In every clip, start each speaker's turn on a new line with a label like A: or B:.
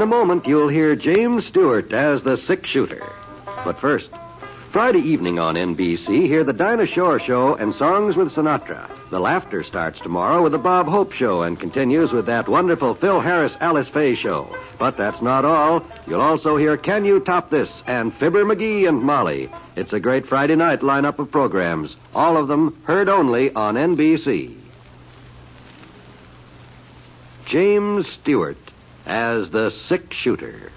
A: a moment, you'll hear James Stewart as the six-shooter. But first, Friday evening on NBC, hear the Dinah Shore Show and Songs with Sinatra. The Laughter starts tomorrow with the Bob Hope Show and continues with that wonderful Phil Harris-Alice Faye Show. But that's not all. You'll also hear Can You Top This and Fibber McGee and Molly. It's a great Friday night lineup of programs, all of them heard only on NBC. James Stewart as the six-shooter.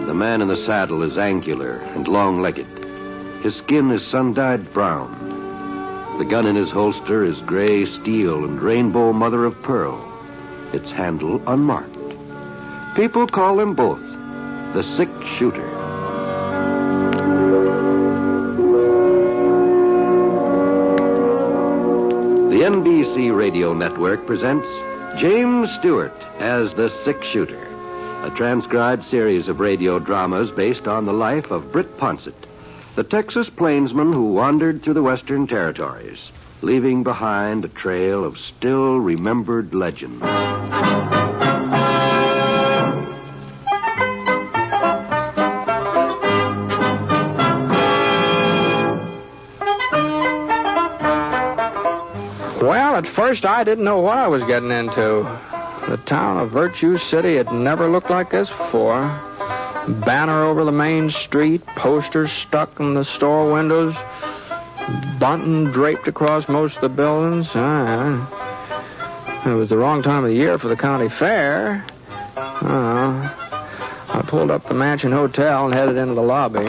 A: The man in the saddle is angular and long-legged. His skin is sun-dyed brown. The gun in his holster is gray steel and rainbow mother of pearl. Its handle unmarked. People call them both the six-shooter. The NBC Radio Network presents James Stewart as the six-shooter, a transcribed series of radio dramas based on the life of Britt Ponset, the Texas plainsman who wandered through the Western Territories, leaving behind a trail of still-remembered legends.
B: Well, at first I didn't know what I was getting into. The town of Virtue City had never looked like this before. Banner over the main street, posters stuck in the store windows, bunting draped across most of the buildings. It was the wrong time of the year for the county fair. I pulled up the Mansion Hotel and headed into the lobby.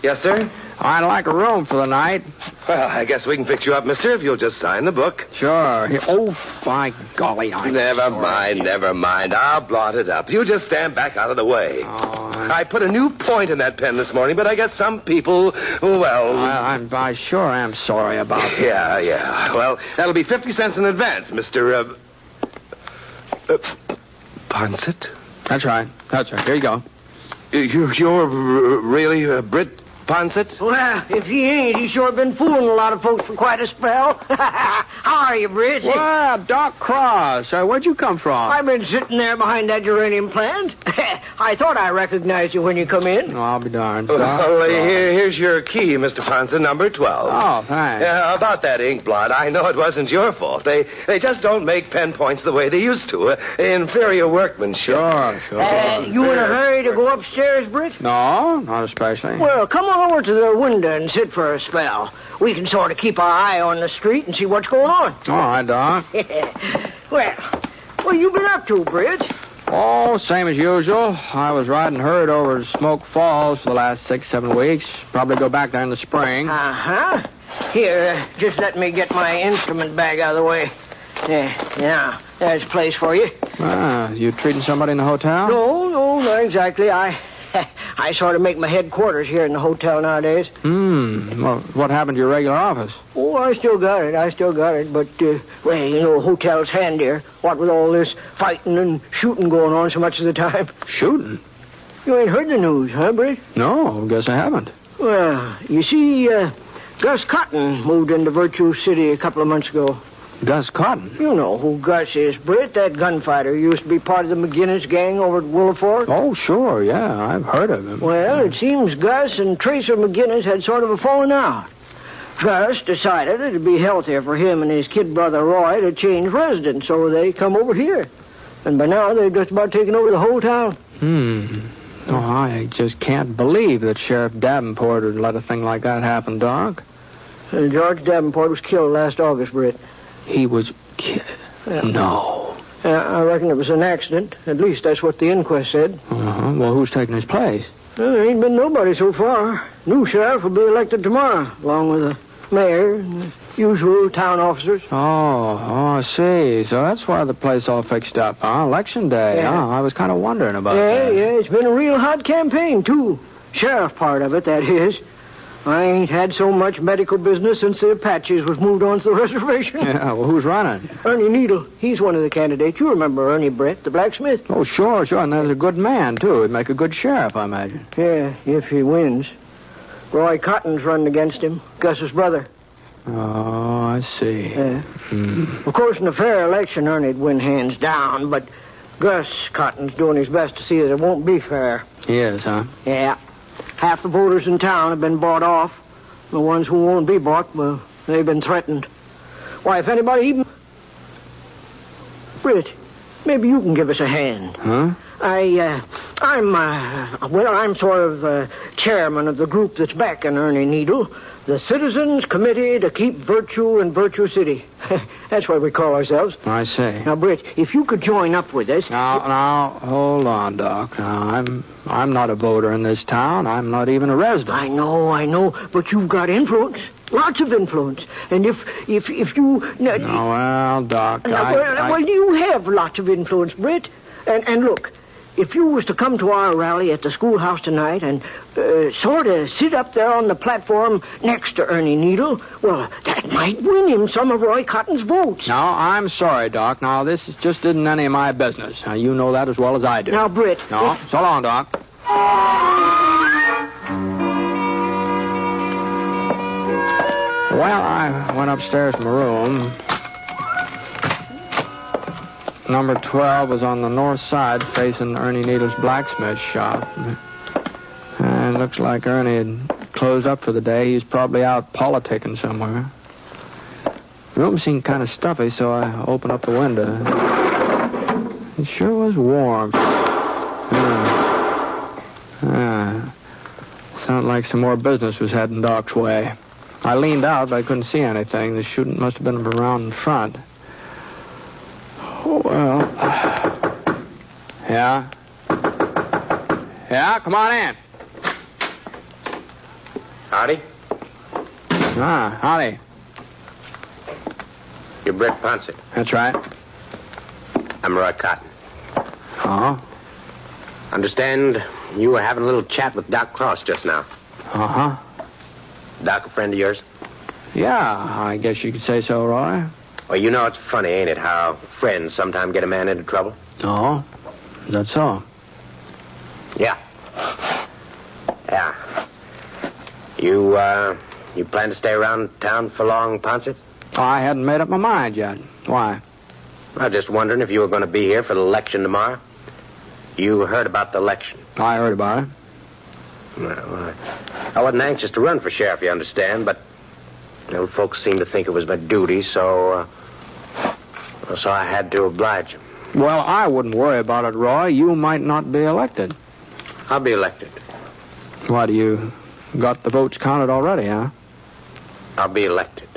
C: Yes, sir?
B: I'd like a room for the night.
C: Well, I guess we can fix you up, mister, if you'll just sign the book.
B: Sure. Oh, by golly,
C: Never mind. I'll blot it up. You just stand back out of the way. I put a new point in that pen this morning, but I got some people, well...
B: I sure am sorry about that.
C: Yeah. Well, that'll be 50 cents in advance, Mr. Ponset?
B: That's right. Here you go.
C: You're really Britt Ponset?
D: Well, if he ain't, he's sure been fooling a lot of folks for quite a spell. How are you, Britt?
B: Well, Doc Cross. Where'd you come from?
D: I've been sitting there behind that geranium plant. I thought I recognized you when you come in.
B: Oh, I'll be darned.
C: Well, here's your key, Mr. Ponset, number 12.
B: Oh, thanks.
C: About that ink blot, I know it wasn't your fault. They just don't make pen points the way they used to. Inferior workmanship.
B: Sure.
D: You in a hurry to go upstairs, Britt?
B: No, not especially.
D: Well, come on over to the window and sit for a spell. We can sort of keep our eye on the street and see what's going on.
B: All right, Doc.
D: Well, you been up to, Britt?
B: Oh, same as usual. I was riding herd over to Smoke Falls for the last 6-7 weeks. Probably go back there in the spring.
D: Uh-huh. Here, just let me get my instrument bag out of the way. Now, there's a place for you.
B: You treating somebody in the hotel?
D: No, not exactly. I sort of make my headquarters here in the hotel nowadays.
B: Well, what happened to your regular office?
D: Oh, I still got it. But, hotel's handier. What with all this fighting and shooting going on so much of the time.
B: Shooting?
D: You ain't heard the news, huh, Britt?
B: No, guess I haven't.
D: Well, you see, Gus Cotton moved into Virtue City a couple of months ago.
B: Gus Cotton?
D: You know who Gus is, Britt, that gunfighter. Used to be part of the McGinnis gang over at Willow Fork.
B: Oh, sure, yeah, I've heard of him.
D: Well, it seems Gus and Tracer McGinnis had sort of a falling out. Gus decided it'd be healthier for him and his kid brother Roy to change residence, so they come over here. And by now, they've just about taken over the whole town.
B: Oh, I just can't believe that Sheriff Davenport would let a thing like that happen, Doc.
D: George Davenport was killed last August, Britt.
B: He was killed? No.
D: I reckon it was an accident. At least that's what the inquest said.
B: Well, who's taking his place?
D: Well, there ain't been nobody so far. New sheriff will be elected tomorrow, along with the mayor and the usual town officers.
B: Oh, I see. So that's why the place all fixed up, huh? Election day,
D: Yeah.
B: huh? I was kind of wondering about that.
D: Yeah, it's been a real hot campaign, too. Sheriff part of it, that is. I ain't had so much medical business since the Apaches was moved on to the reservation.
B: Yeah, well, who's running?
D: Ernie Needle. He's one of the candidates. You remember Ernie, Brett, the blacksmith?
B: Oh, sure. And there's a good man, too. He'd make a good sheriff, I imagine.
D: Yeah, if he wins. Roy Cotton's running against him, Gus's brother.
B: Oh, I see.
D: Yeah. Of course, in a fair election, Ernie'd win hands down, but Gus Cotton's doing his best to see that it won't be fair.
B: He is, huh?
D: Yeah. Half the voters in town have been bought off. The ones who won't be bought, well, they've been threatened. Why, if anybody even... Britt, maybe you can give us a hand.
B: Huh?
D: I'm sort of chairman of the group that's backing Ernie Needle, the Citizens Committee to Keep Virtue in Virtue City. That's what we call ourselves.
B: I see.
D: Now, Britt, if you could join up with us...
B: Now, hold on, Doc. Now, I'm not a voter in this town. I'm not even a resident.
D: I know, but you've got influence. Lots of influence. And if you...
B: Well, Doc,
D: Well, you have lots of influence, Britt. And look, if you was to come to our rally at the schoolhouse tonight and sort of sit up there on the platform next to Ernie Needle, well, that might win him some of Roy Cotton's votes.
B: No, I'm sorry, Doc. Now, this just isn't any of my business. Now, you know that as well as I do.
D: Now, Britt...
B: No, so long, Doc. Well, I went upstairs to my room. Number 12 was on the north side facing Ernie Needle's blacksmith shop. And it looks like Ernie had closed up for the day. He's probably out politicking somewhere. The room seemed kind of stuffy, so I opened up the window. It sure was warm. Sounded like some more business was heading Doc's way. I leaned out, but I couldn't see anything. The shooting must have been around in front. Oh, well. Yeah? Yeah, come on in.
C: Howdy.
B: Howdy.
C: You're Britt Ponset.
B: That's right.
C: I'm Roy Cotton.
B: Oh?
C: Understand you were having a little chat with Doc Cross just now.
B: Uh-huh.
C: Doc a friend of yours?
B: Yeah, I guess you could say so, Roy.
C: Well, you know it's funny, ain't it, how friends sometimes get a man into trouble?
B: Oh? Is that so?
C: Yeah. Yeah. You plan to stay around town for long, Ponset?
B: Oh, I hadn't made up my mind yet. Why?
C: I was just wondering if you were going to be here for the election tomorrow. You heard about the election?
B: I heard about it.
C: Well, I wasn't anxious to run for sheriff, you understand, but old folks seemed to think it was my duty, so I had to oblige them.
B: Well, I wouldn't worry about it, Roy. You might not be elected.
C: I'll be elected.
B: Why, do you got the votes counted already, huh?
C: I'll be elected.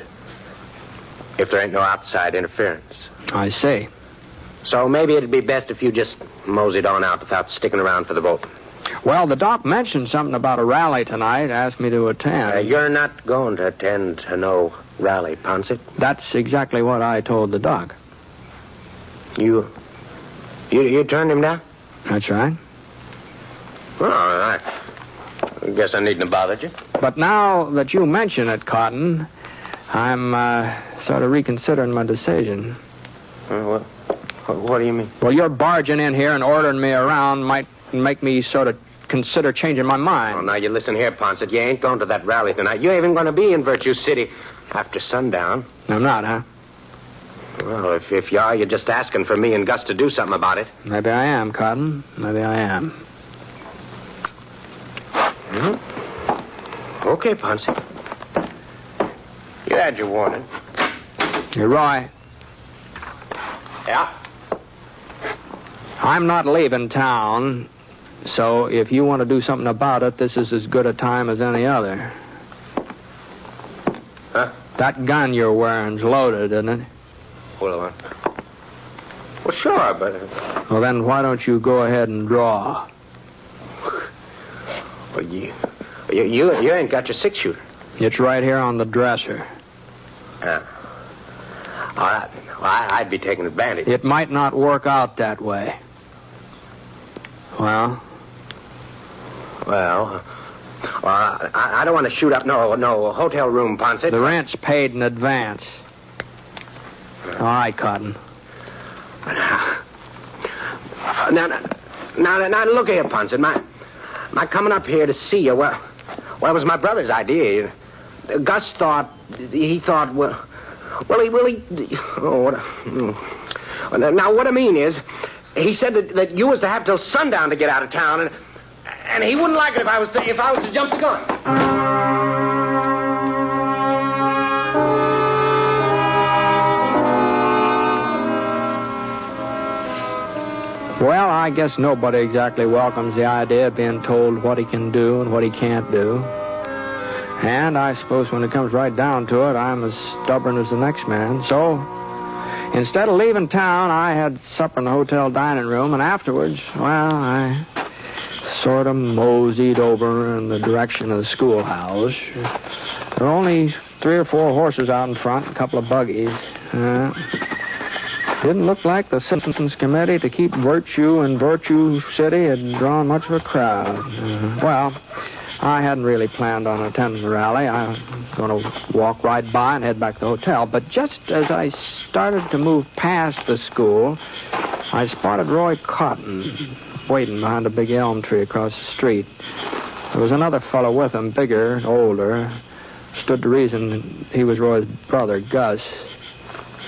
C: If there ain't no outside interference.
B: I see.
C: So maybe it'd be best if you just moseyed on out without sticking around for the vote.
B: Well, the doc mentioned something about a rally tonight, asked me to attend.
C: You're not going to attend to no rally, Ponset.
B: That's exactly what I told the doc.
C: You turned him down?
B: That's right.
C: Well, I guess I needn't have bothered you.
B: But now that you mention it, Cotton, I'm sort of reconsidering my decision.
C: What do you mean?
B: Well, you're barging in here and ordering me around might make me sort of consider changing my mind.
C: Oh, now you listen here, Ponset. You ain't going to that rally tonight. You ain't even going to be in Virtue City after sundown.
B: I'm not, huh?
C: Well, if you are, you're just asking for me and Gus to do something about it.
B: Maybe I am, Cotton. Maybe I am.
C: Okay, Ponset. You had your warning.
B: You're right.
C: Yeah?
B: I'm not leaving town, so if you want to do something about it, this is as good a time as any other.
C: Huh?
B: That gun you're wearing's loaded, isn't it?
C: Well, sure, but...
B: Well, then why don't you go ahead and draw?
C: Well, you ain't got your six-shooter.
B: It's right here on the dresser.
C: Yeah. All right. Well, I'd be taking advantage.
B: It might not work out that way. Well,
C: I don't want to shoot up no hotel room, Ponset.
B: the rent's paid in advance. All right, Cotton.
C: Now, look here, Ponset. My coming up here to see you, well, Well, it was my brother's idea. Gus thought, well, now what I mean is, he said that you was to have till sundown to get out of town, and he wouldn't like it if I was to jump the gun.
B: Well, I guess nobody exactly welcomes the idea of being told what he can do and what he can't do. And I suppose when it comes right down to it, I'm as stubborn as the next man. So, instead of leaving town, I had supper in the hotel dining room, and afterwards, well, I sort of moseyed over in the direction of the schoolhouse. There were only 3 or 4 horses out in front, a couple of buggies. Didn't look like the Citizens Committee to keep virtue in Virtue City had drawn much of a crowd. Well, I hadn't really planned on attending the rally. I was going to walk right by and head back to the hotel. But just as I started to move past the school, I spotted Roy Cotton waiting behind a big elm tree across the street. There was another fellow with him, bigger, older. Stood to reason he was Roy's brother, Gus.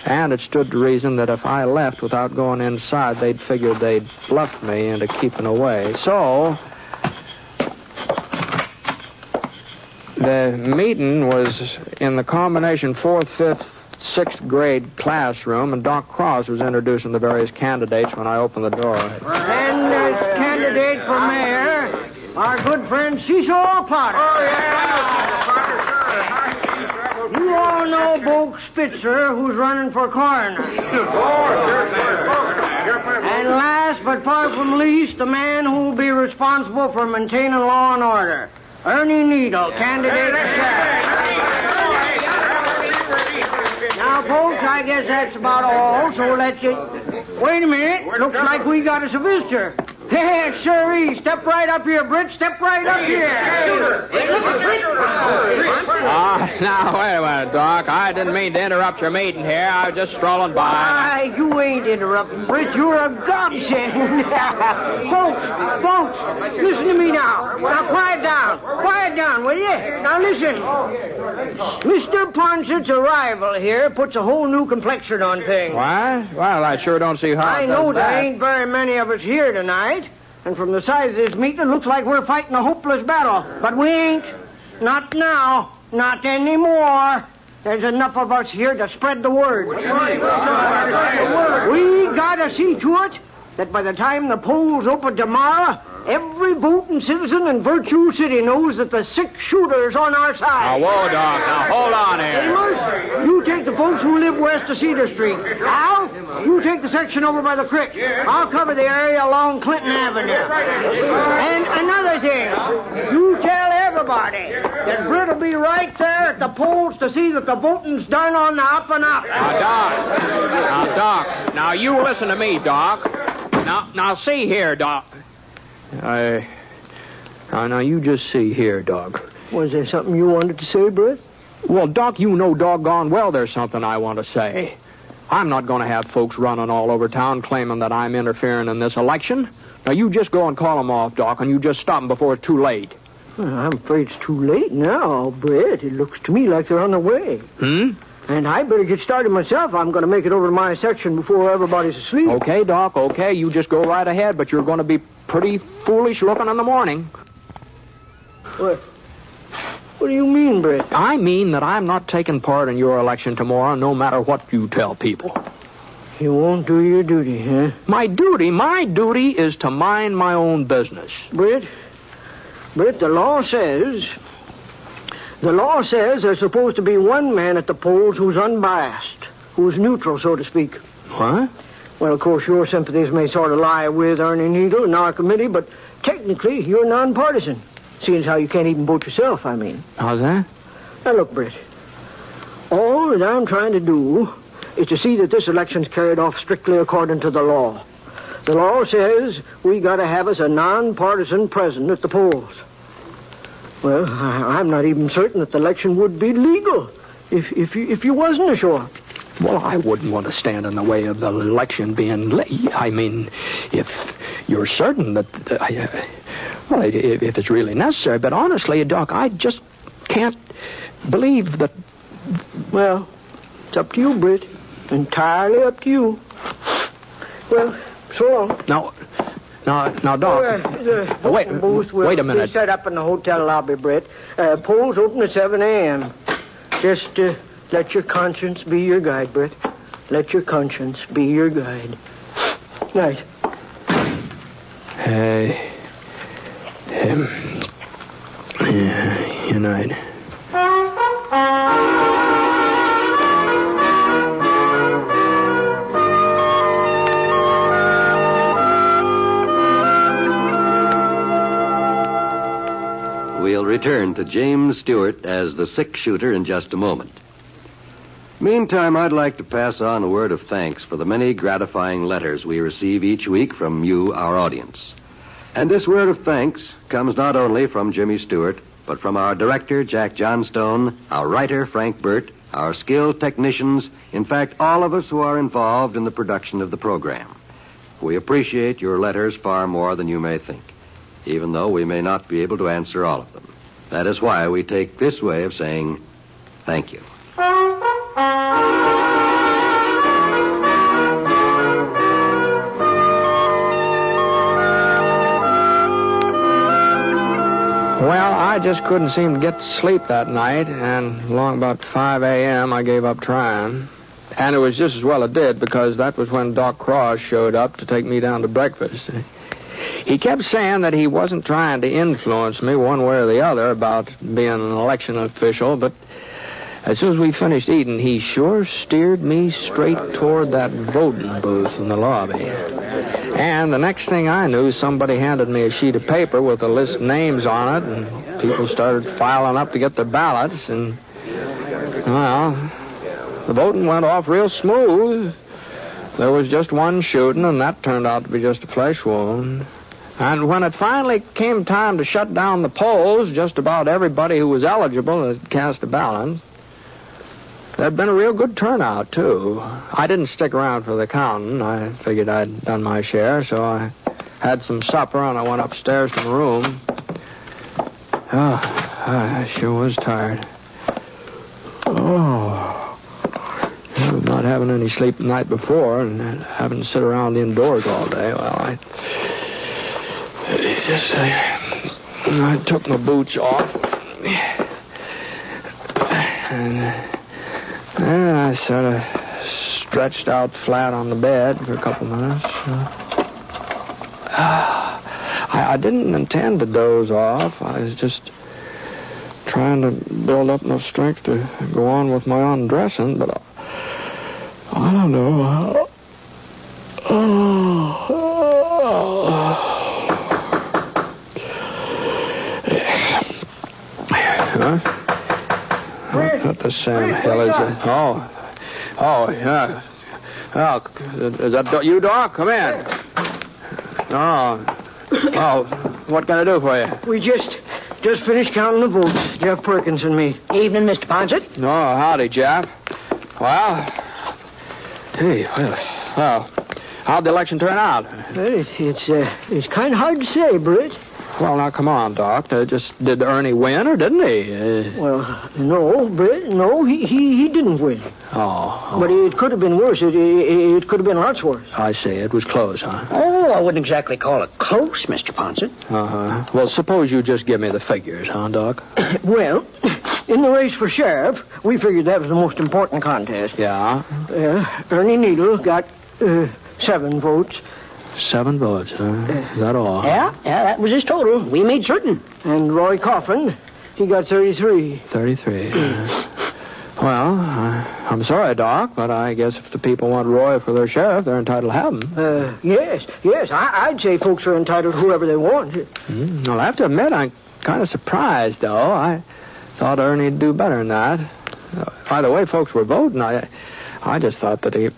B: And it stood to reason that if I left without going inside, they'd figure they'd bluffed me into keeping away. So, the meeting was in the combination 4th, 5th, 6th grade classroom, and Doc Cross was introducing the various candidates when I opened the door.
D: And as candidate for mayor, our good friend Cecil Potter. Oh, yeah. You all know Bo Spitzer, who's running for coroner. And last but far from least, the man who will be responsible for maintaining law and order, Ernie Needle, candidate for sheriff. Now, folks, I guess that's about all, so let's get... Wait a minute. Looks like we got us a visitor. Hey, sirree. Step right up here, Britt. Step right up here.
B: Now, wait a minute, Doc. I didn't mean to interrupt your meeting here. I was just strolling by.
D: Why, you ain't interrupting, Britt. You're a godsend. Folks, listen to me now. Now, quiet down. Quiet down, will you? Now, listen. Mr. Ponset's arrival here puts a whole new complexion on things.
B: What? Well, I sure don't see how
D: I know there ain't very many of us here tonight. And from the size of this meeting, it looks like we're fighting a hopeless battle. But we ain't. Not now. Not anymore. There's enough of us here to spread the word. We gotta see to it that by the time the polls open tomorrow, every voting citizen in Virtue City knows that the 6-shooter's on our side.
B: Now, whoa, Doc. Now, hold on here.
D: Amos, you take the folks who live west of Cedar Street. Al, you take the section over by the creek. I'll cover the area along Clinton Avenue. And another thing, you tell everybody that Britt will be right there at the polls to see that the voting's done on the up and up.
B: Now, Doc. Now, you listen to me, Doc. Now, see here, Doc. Now, you just see here, Doc.
D: Was there something you wanted to say, Britt?
B: Well, Doc, you know doggone well there's something I want to say. I'm not going to have folks running all over town claiming that I'm interfering in this election. Now, you just go and call them off, Doc, and you just stop them before it's too late.
D: Well, I'm afraid it's too late now, Britt. It looks to me like they're on the way. And I better get started myself. I'm going to make it over to my section before everybody's asleep.
B: Okay, Doc, okay. You just go right ahead, but you're going to be pretty foolish looking in the morning.
D: What do you mean, Britt?
B: I mean that I'm not taking part in your election tomorrow, no matter what you tell people.
D: You won't do your duty, huh?
B: My duty is to mind my own business.
D: Britt, the law says there's supposed to be one man at the polls who's unbiased, who's neutral, so to speak.
B: What?
D: Well, of course, your sympathies may sort of lie with Ernie Needle and our committee, but technically, you're nonpartisan. Seeing as how you can't even vote yourself, I mean.
B: How's that?
D: Now, look, Britt. All that I'm trying to do is to see that this election's carried off strictly according to the law. The law says we got to have us a nonpartisan president at the polls. Well, I'm not even certain that the election would be legal if you wasn't sure.
B: Well, I wouldn't want to stand in the way of the election being I mean, if you're certain that... Well, if it's really necessary. But honestly, Doc, I just can't believe that...
D: Well, it's up to you, Britt. Entirely up to you. Well, so long.
B: Now, Doc. Wait a minute.
D: Be set up in the hotel lobby, Britt. Polls open at 7 a.m. Just let your conscience be your guide, Britt. Let your conscience be your guide. Night.
B: Good night.
A: We'll return to James Stewart as the 6-shooter in just a moment. Meantime, I'd like to pass on a word of thanks for the many gratifying letters we receive each week from you, our audience. And this word of thanks comes not only from Jimmy Stewart, but from our director, Jack Johnstone, our writer, Frank Burt, our skilled technicians, in fact, all of us who are involved in the production of the program. We appreciate your letters far more than you may think, even though we may not be able to answer all of them. That is why we take this way of saying thank you.
B: Well, I just couldn't seem to get to sleep that night, and along about 5 a.m. I gave up trying. And it was just as well it did, because that was when Doc Cross showed up to take me down to breakfast. He kept saying that he wasn't trying to influence me one way or the other about being an election official, but as soon as we finished eating, he sure steered me straight toward that voting booth in the lobby. And the next thing I knew, somebody handed me a sheet of paper with a list of names on it, and people started filing up to get their ballots, and, well, the voting went off real smooth. There was just one shooting, and that turned out to be just a flesh wound. And when it finally came time to shut down the polls, just about everybody who was eligible had cast a ballot. There'd been a real good turnout, too. I didn't stick around for the counting. I figured I'd done my share, so I had some supper, and I went upstairs to my room. Oh, I sure was tired. Oh, not having any sleep the night before and having to sit around indoors all day. Well, I took my boots off, and I sort of stretched out flat on the bed for a couple minutes. I didn't intend to doze off. I was just trying to build up enough strength to go on with my undressing, but I don't know. Huh? What the Sam hell is it? Oh, yeah. Oh, is that you, Doc? Come in. Oh, what can I do for you?
D: We just finished counting the votes, Jeff Perkins and me.
E: Evening, Mr. Ponset.
B: Oh, howdy, Jeff. Well, how'd the election turn out?
D: It's kind of hard to say, Britt.
B: Well, now, come on, Doc. Did Ernie win, or didn't he?
D: Well, no, Britt, no, he didn't win.
B: Oh.
D: But it could have been worse. It could have been lots worse.
B: I see. It was close, huh?
E: Oh, I wouldn't exactly call it close, Mr. Ponset.
B: Uh-huh. Well, suppose you just give me the figures, huh, Doc?
D: Well, in the race for sheriff, we figured that was the most important contest.
B: Yeah?
D: Ernie Needle got 7 votes.
B: 7 votes, huh? Is that all?
E: Yeah, that was his total. We made certain.
D: And Roy Coffin, he got 33.
B: 33. Well, I'm sorry, Doc, but I guess if the people want Roy for their sheriff, they're entitled to have him.
D: Yes. I'd say folks are entitled to whoever they want.
B: Well, I have to admit, I'm kind of surprised, though. I thought Ernie'd do better than that. By the way folks were voting, I just thought that he...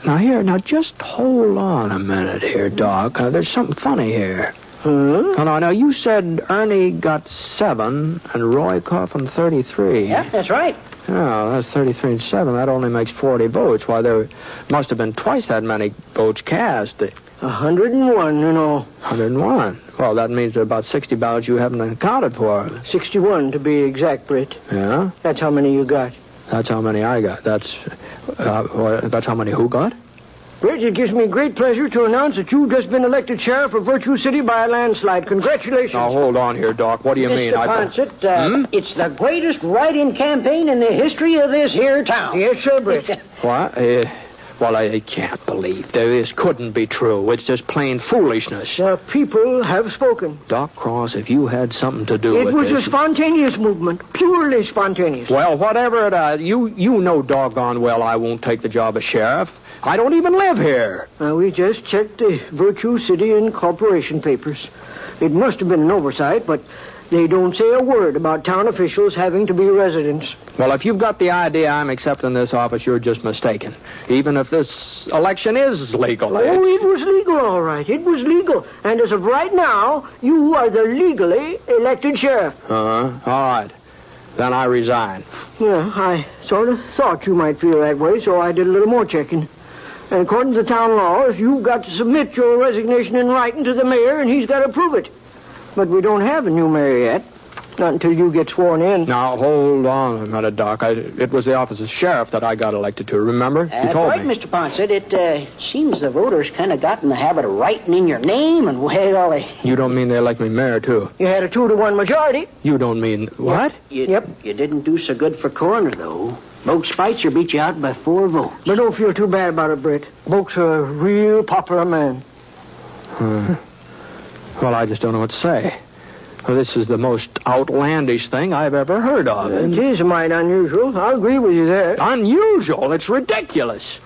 B: Now, just hold on a minute here, Doc. There's something funny here.
D: Huh?
B: Oh, no, you said Ernie got 7 and Roy Coffin 33.
E: Yeah, that's right.
B: Oh, that's 33 and 7. That only makes 40 votes. Why, there must have been twice that many votes cast.
D: 101,
B: 101. Well, that means there are about 60 ballots you haven't accounted for.
D: 61 to be exact, Britt.
B: Yeah?
D: That's how many you got.
B: That's how many I got. That's how many who got?
D: Britt, it gives me great pleasure to announce that you've just been elected sheriff of Virtue City by a landslide. Congratulations.
B: Now, hold on here, Doc. What do you mean?
E: Mr. Ponset, it's the greatest write-in campaign in the history of this here town.
D: Yes, sir, Britt.
B: What? Well, I can't believe this couldn't be true. It's just plain foolishness.
D: The people have spoken.
B: Doc Cross, if you had something to do with
D: It was
B: this...
D: a spontaneous movement, purely spontaneous.
B: Well, whatever it is, you know doggone well I won't take the job of sheriff. I don't even live here.
D: We just checked the Virtue City Incorporation papers. It must have been an oversight, but they don't say a word about town officials having to be residents.
B: Well, if you've got the idea I'm accepting this office, you're just mistaken. Even if this election is legal.
D: Oh, it was legal, all right. It was legal. And as of right now, you are the legally elected sheriff.
B: Uh-huh. All right. Then I resign.
D: Yeah, I sort of thought you might feel that way, so I did a little more checking. And according to town laws, you've got to submit your resignation in writing to the mayor, and he's got to approve it. But we don't have a new mayor yet. Not until you get sworn in.
B: Now, hold on a minute, Doc. It was the office of sheriff that I got elected to, remember? You told
E: right,
B: me.
E: Mr. Ponset. It seems the voters kind of got in the habit of writing in your name and
B: You don't mean they elect me mayor, too?
D: You had a 2-to-1 majority.
B: You don't mean... What?
E: Yep. You didn't do so good for coroner, though. Bogue Spitzer beat you out by 4 votes.
D: But don't feel too bad about it, Britt. Bogue's a real popular man.
B: Well, I just don't know what to say. Well, this is the most outlandish thing I've ever heard of.
D: It is a mite unusual. I'll agree with you there.
B: Unusual? It's ridiculous.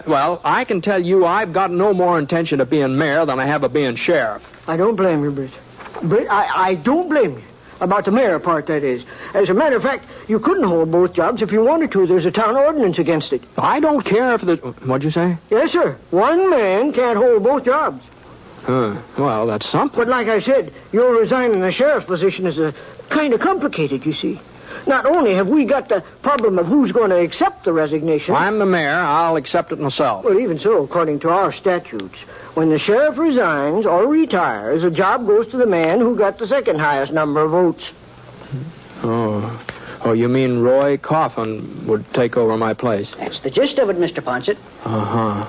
B: Well, I can tell you I've got no more intention of being mayor than I have of being sheriff.
D: I don't blame you, Britt. Britt, I don't blame you. About the mayor part, that is. As a matter of fact, you couldn't hold both jobs if you wanted to. There's a town ordinance against it.
B: I don't care if the... What'd you say?
D: Yes, sir. One man can't hold both jobs.
B: Well, that's something.
D: But like I said, your resigning the sheriff's position is kind of complicated, you see. Not only have we got the problem of who's going to accept the resignation...
B: I'm the mayor. I'll accept it myself.
D: Well, even so, according to our statutes, when the sheriff resigns or retires, the job goes to the man who got the second highest number of votes.
B: Oh, you mean Roy Coffin would take over my place?
E: That's the gist of it, Mr. Ponset.
B: Uh-huh.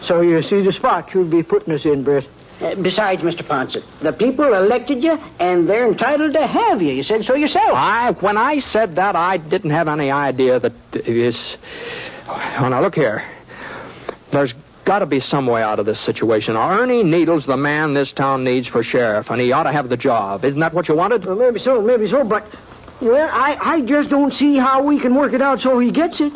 D: So you see the spot you'd be putting us in, Britt.
E: Besides, Mr. Ponset, the people elected you, and they're entitled to have you. You said so yourself.
B: When I said that, I didn't have any idea that this... Oh, now, look here. There's got to be some way out of this situation. Now, Ernie Needle's the man this town needs for sheriff, and he ought to have the job. Isn't that what you wanted?
D: Well, maybe so, but... Well, I just don't see how we can work it out so he gets it.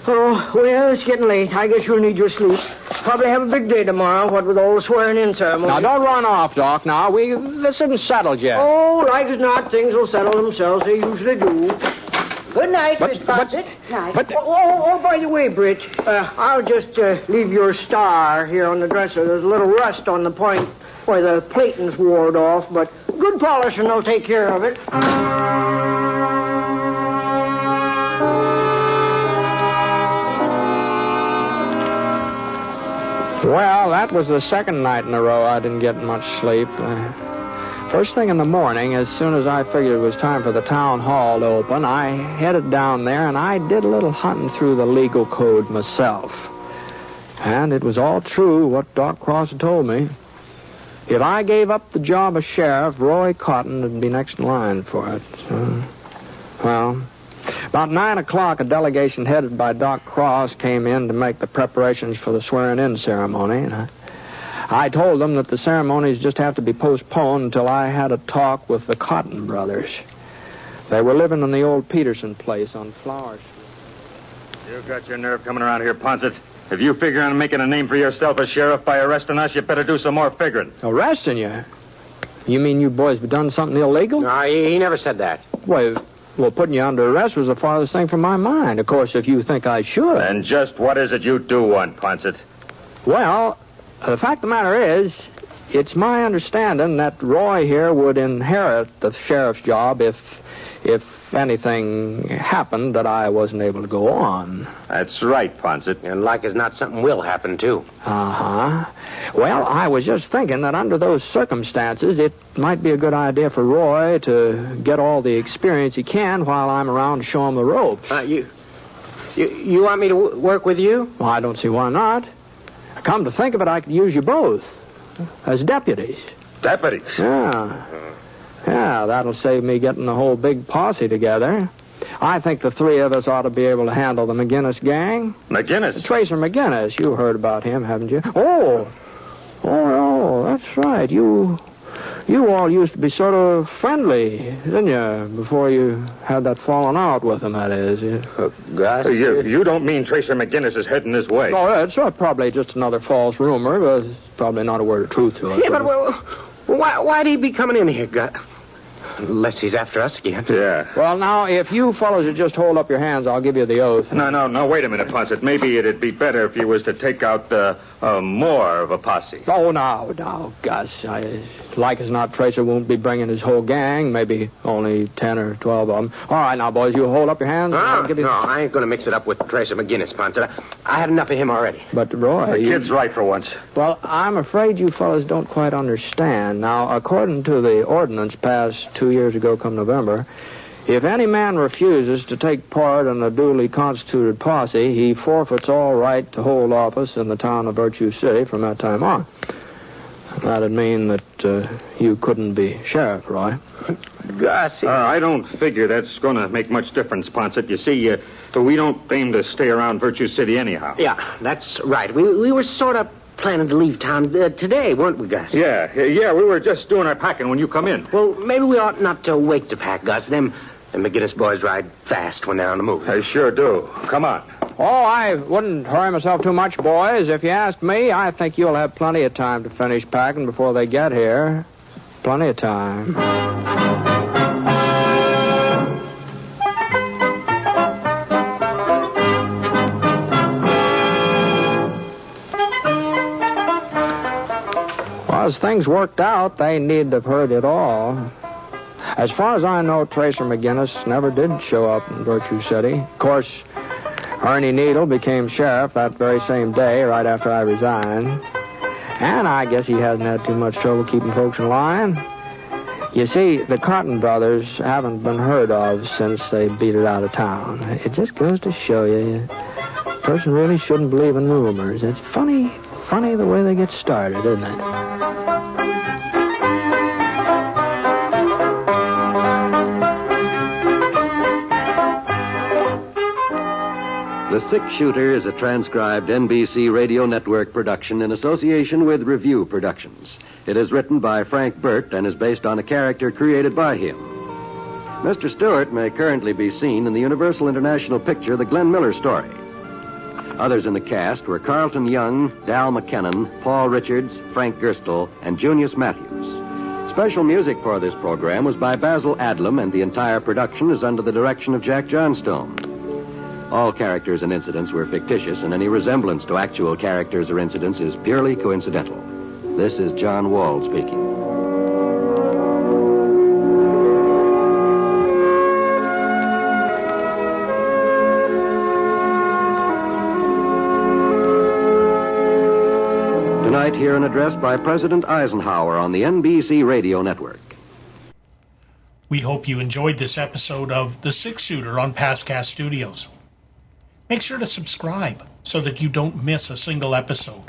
D: Oh, well, it's getting late. I guess you'll need your sleep. Probably have a big day tomorrow, what with all the swearing-in ceremony.
B: Now, don't run off, Doc. Now, this isn't settled yet.
D: Oh, like as not, things will settle themselves. They usually do.
E: Good night, Mr. Ponset.
B: But...
D: Oh, by the way, Britt, I'll just leave your star here on the dresser. There's a little rust on the point where the plating's ward off, but good polishing will take care of it.
B: Well, that was the second night in a row I didn't get much sleep. First thing in the morning, as soon as I figured it was time for the town hall to open, I headed down there and I did a little hunting through the legal code myself. And it was all true what Doc Cross had told me. If I gave up the job of sheriff, Roy Cotton would be next in line for it. Well, about 9 o'clock, a delegation headed by Doc Cross came in to make the preparations for the swearing-in ceremony. And I told them that the ceremonies just have to be postponed until I had a talk with the Cotton brothers. They were living in the old Peterson place on Flower Street.
F: You got your nerve coming around here, Ponset. If you figure on making a name for yourself as sheriff by arresting us, you better do some more figuring.
B: Arresting you? You mean you boys have done something illegal?
C: No, he never said that.
B: Well, putting you under arrest was the farthest thing from my mind. Of course, if you think I should.
F: And just what is it you do want, Ponset?
B: Well, The fact of the matter is, it's my understanding that Roy here would inherit the sheriff's job if anything happened that I wasn't able to go on.
F: That's right, Ponset.
C: And like as not, something will happen, too.
B: Uh-huh. Well, I was just thinking that under those circumstances, it might be a good idea for Roy to get all the experience he can while I'm around to show him the ropes.
C: You want me to work with you?
B: Well, I don't see why not. Come to think of it, I could use you both as deputies.
F: Deputies?
B: Yeah. Yeah, that'll save me getting the whole big posse together. I think the three of us ought to be able to handle the McGinnis gang.
F: McGinnis?
B: Tracer McGinnis. You heard about him, haven't you? Oh, that's right. You all used to be sort of friendly, didn't you? Before you had that falling out with him, that is.
C: Gus?
F: You don't mean Tracer McGinnis is heading this way?
B: Oh, it's probably just another false rumor, but it's probably not a word of truth to it.
C: Yeah, but why'd he be coming in here, Gus? Unless he's after us again.
F: Yeah.
B: Well, now, if you fellows would just hold up your hands, I'll give you the oath.
F: No, wait a minute, Ponset. Maybe it'd be better if you was to take out more of a posse.
B: Oh, no, Gus. Like as not, Tracer won't be bringing his whole gang, maybe only 10 or 12 of them. All right, now, boys, you hold up your hands. I'll give you...
C: No, I ain't going to mix it up with Tracer McGinnis, Ponset. I had enough of him already.
B: But, Roy...
F: The kid's right for once.
B: Well, I'm afraid you fellas don't quite understand. Now, according to the ordinance passed 2 years ago come November, if any man refuses to take part in a duly constituted posse, he forfeits all right to hold office in the town of Virtue City from that time on. That'd mean that you couldn't be sheriff, Roy.
C: Gus...
F: I don't figure that's going to make much difference, Ponset. You see, we don't aim to stay around Virtue City anyhow.
C: Yeah, that's right. We were sort of planning to leave town today, weren't we, Gus?
F: Yeah, we were just doing our packing when you come in.
C: Well, maybe we ought not to wait to pack, Gus. Them McGinnis boys ride fast when they're on the move.
F: They sure do. Come on.
B: Oh, I wouldn't hurry myself too much, boys. If you ask me, I think you'll have plenty of time to finish packing before they get here. Plenty of time. Well, as things worked out, they needn't have heard it all. As far as I know, Tracer McGinnis never did show up in Virtue City. Of course, Ernie Needle became sheriff that very same day, right after I resigned. And I guess he hasn't had too much trouble keeping folks in line. You see, the Cotton brothers haven't been heard of since they beat it out of town. It just goes to show you, a person really shouldn't believe in rumors. It's funny the way they get started, isn't it?
A: The Six-Shooter is a transcribed NBC Radio Network production in association with Review Productions. It is written by Frank Burt and is based on a character created by him. Mr. Stewart may currently be seen in the Universal International picture The Glenn Miller Story. Others in the cast were Carlton Young, Dal McKennon, Paul Richards, Frank Gerstle, and Junius Matthews. Special music for this program was by Basil Adlam, and the entire production is under the direction of Jack Johnstone. All characters and incidents were fictitious, and any resemblance to actual characters or incidents is purely coincidental. This is John Wall speaking. Tonight, hear an address by President Eisenhower on the NBC Radio Network.
G: We hope you enjoyed this episode of The Six-Shooter on PastCast Studios. Make sure to subscribe so that you don't miss a single episode.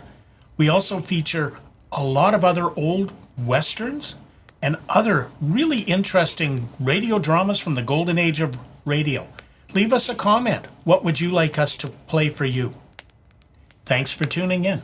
G: We also feature a lot of other old westerns and other really interesting radio dramas from the golden age of radio. Leave us a comment. What would you like us to play for you? Thanks for tuning in.